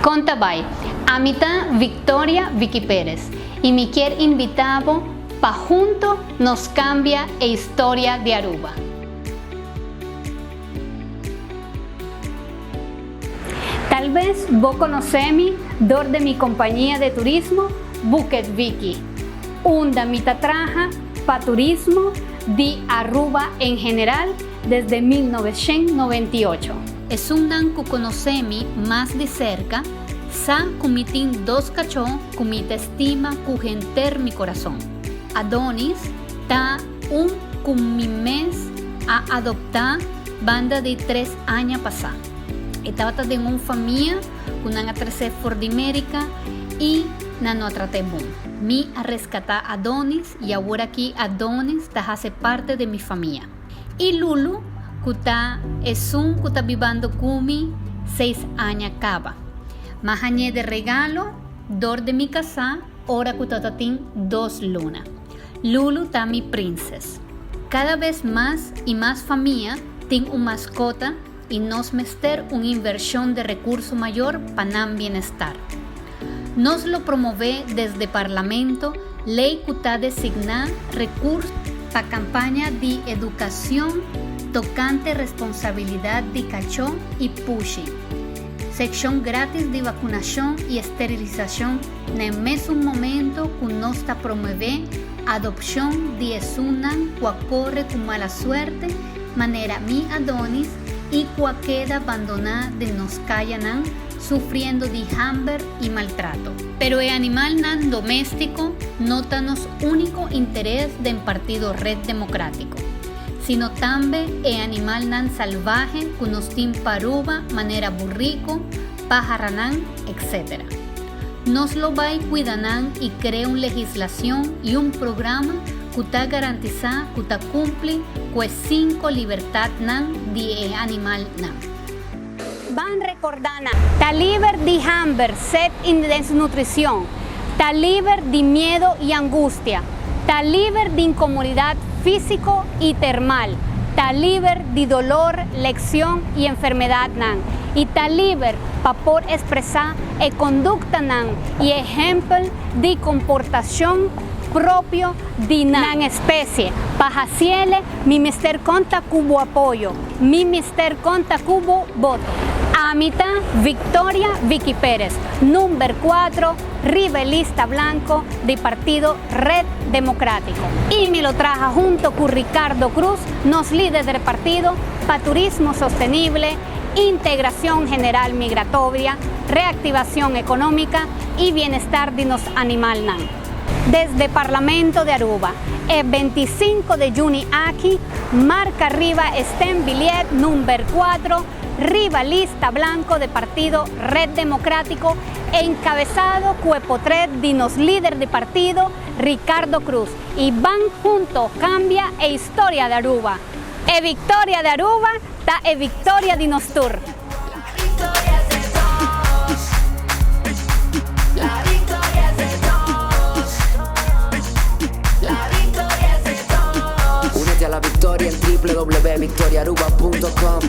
Conta bai, amita Victoria Vicky Pérez y me quiero invitado pa junto nos cambia la historia de Aruba. Tal vez vos conocemi dor de mi compañía de turismo Bucket Vicky, unda mita traja pa turismo de Aruba en general desde 1998. Es un dan que conocemi más de cerca, sa cumitin dos cachó, cumita estima, cujenter mi corazón. Adonis ta un mi mes a adoptar banda de 3 años pasada. Estaba de una familia con una tercera for de América y no traté boom. Mi a rescatar a Adonis y ahora aquí Adonis hace parte de mi familia. Y Lulu, que es un que está viviendo conmigo 6 años acaba. Más añade de regalo, dor de mi casa, ahora que tiene 2 lunas. Lulu está mi princesa. Cada vez más y más familia tiene una mascota y nos mester una inversión de recurso mayor para el bienestar. Nos lo promove desde Parlamento, ley que está designada recursos para campaña de educación tocante responsabilidad de cachón y pushing. Sección gratis de vacunación y esterilización en el mismo momento que nos está promueve adopción de esunan que corre con mala suerte, manera mi Adonis y que queda abandonada de nos callanan sufriendo de hambre y maltrato. Pero el animal nan doméstico no tanos único interés del partido Red Democrático, sino también el animal nan salvaje que nos tiene paruba, manera burrico, pajaranán, etc. Nos lo va cuidanan y crea una legislación y un programa que está garantizado que está cumple con 5 libertades nan de el animal nan. Van recordando, está libre de hambre, sed y desnutrición, está libre de miedo y angustia, está libre de incomodidad físico y termal, está libre de dolor, lección y enfermedad nan, y está libre para poder expresar conducta nan y ejemplo de comportación propio de nan especie. Para hacerle, mi mister conta cubo apoyo, mi mister conta cubo voto. Amita Victoria Vicky Pérez, número 4, rivelista blanco de partido Red Democrático. Y me lo traja junto con Ricardo Cruz, nos líder del partido para turismo sostenible, integración general migratoria, reactivación económica y bienestar de los animales nan. Desde Parlamento de Aruba, el 25 de junio aquí, marca arriba está en billet número 4, rivalista blanco de partido Red Democrático, encabezado cuerpo 3 de los líder de partido Ricardo Cruz. Y van juntos, cambia e historia de Aruba. E victoria de Aruba, ta e victoria de Nostur. Únete a la victoria en www.victoriaaruba.com.